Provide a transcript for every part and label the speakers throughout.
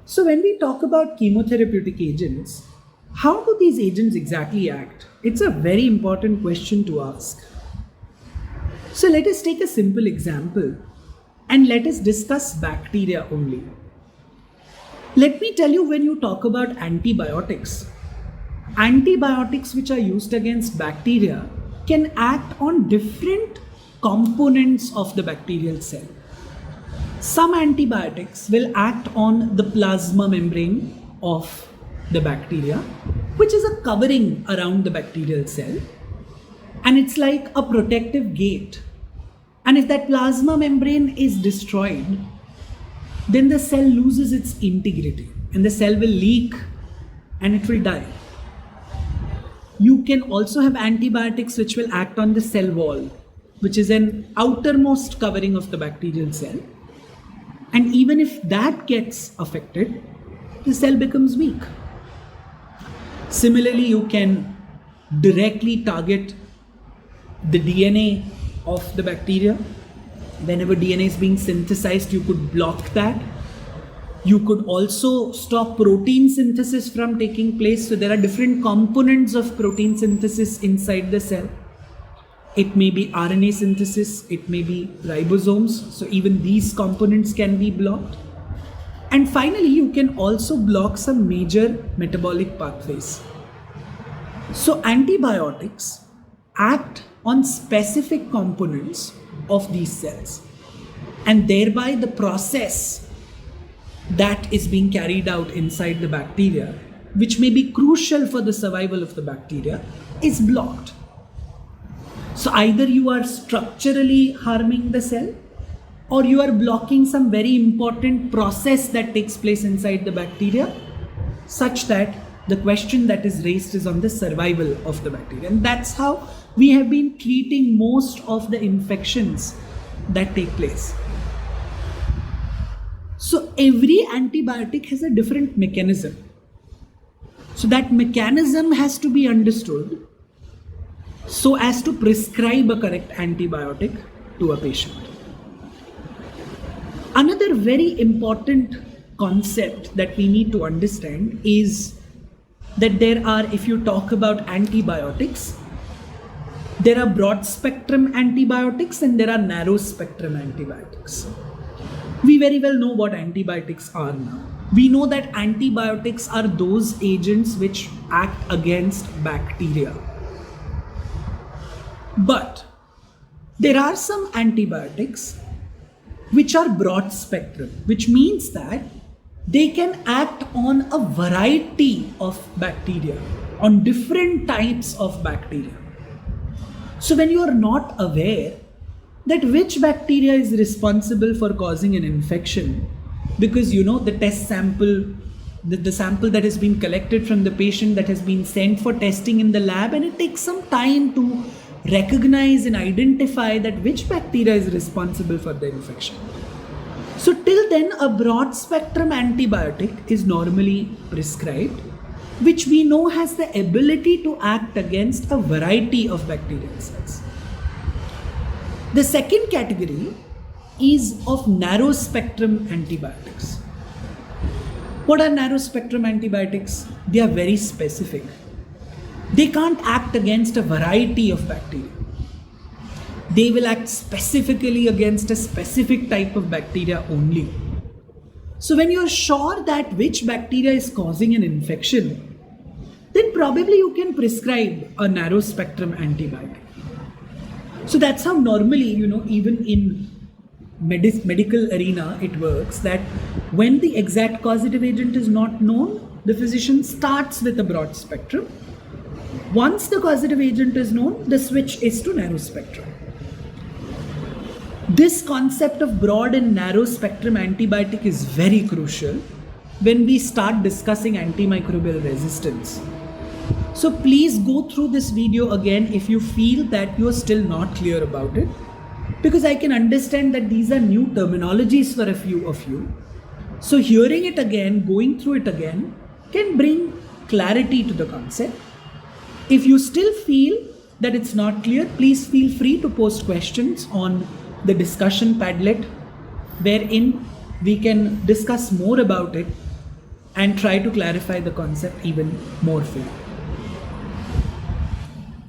Speaker 1: So, when we talk about chemotherapeutic agents, how do these agents exactly act? It's a very important question to ask. So, let us take a simple example and let us discuss bacteria only. Let me tell you, when you talk about antibiotics which are used against bacteria can act on different components of the bacterial cell. Some antibiotics will act on the plasma membrane of the bacteria, which is a covering around the bacterial cell, and it's like a protective gate. And if that plasma membrane is destroyed, then the cell loses its integrity and the cell will leak and it will die. You can also have antibiotics which will act on the cell wall, which is an outermost covering of the bacterial cell. And even if that gets affected, the cell becomes weak. Similarly, you can directly target the DNA of the bacteria. Whenever DNA is being synthesized, you could block that. You could also stop protein synthesis from taking place. So there are different components of protein synthesis inside the cell. It may be RNA synthesis, it may be ribosomes. So even these components can be blocked. And finally, you can also block some major metabolic pathways. So antibiotics act on specific components of these cells, and thereby the process that is being carried out inside the bacteria, which may be crucial for the survival of the bacteria, is blocked. So either you are structurally harming the cell, or you are blocking some very important process that takes place inside the bacteria, such that the question that is raised is on the survival of the bacteria. And that's how we have been treating most of the infections that take place. So every antibiotic has a different mechanism. So that mechanism has to be understood so as to prescribe a correct antibiotic to a patient. Another very important concept that we need to understand is that there are, if you talk about antibiotics, there are broad spectrum antibiotics and there are narrow spectrum antibiotics. We very well know what antibiotics are now. We know that antibiotics are those agents which act against bacteria. But there are some antibiotics which are broad spectrum, which means that they can act on a variety of bacteria, on different types of bacteria. So when you are not aware that which bacteria is responsible for causing an infection, because the test sample, the sample that has been collected from the patient that has been sent for testing in the lab, and it takes some time to recognize and identify that which bacteria is responsible for the infection. So till then, a broad spectrum antibiotic is normally prescribed, which we know has the ability to act against a variety of bacterial cells. The second category is of narrow spectrum antibiotics. What are narrow spectrum antibiotics? They are very specific. They can't act against a variety of bacteria. They will act specifically against a specific type of bacteria only. So when you're sure that which bacteria is causing an infection, then probably you can prescribe a narrow spectrum antibiotic. So that's how normally, even in medical arena, it works that when the exact causative agent is not known, the physician starts with a broad spectrum. Once the causative agent is known, the switch is to narrow spectrum. This concept of broad and narrow spectrum antibiotic is very crucial when we start discussing antimicrobial resistance. So please go through this video again if you feel that you are still not clear about it, because I can understand that these are new terminologies for a few of you. So hearing it again, going through it again, can bring clarity to the concept. If you still feel that it's not clear, please feel free to post questions on the discussion Padlet, wherein we can discuss more about it and try to clarify the concept even more for you.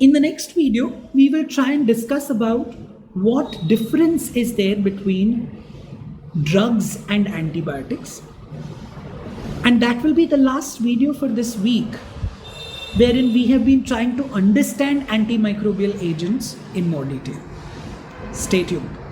Speaker 1: In the next video, we will try and discuss about what difference is there between drugs and antibiotics. And that will be the last video for this week, wherein we have been trying to understand antimicrobial agents in more detail. Stay tuned.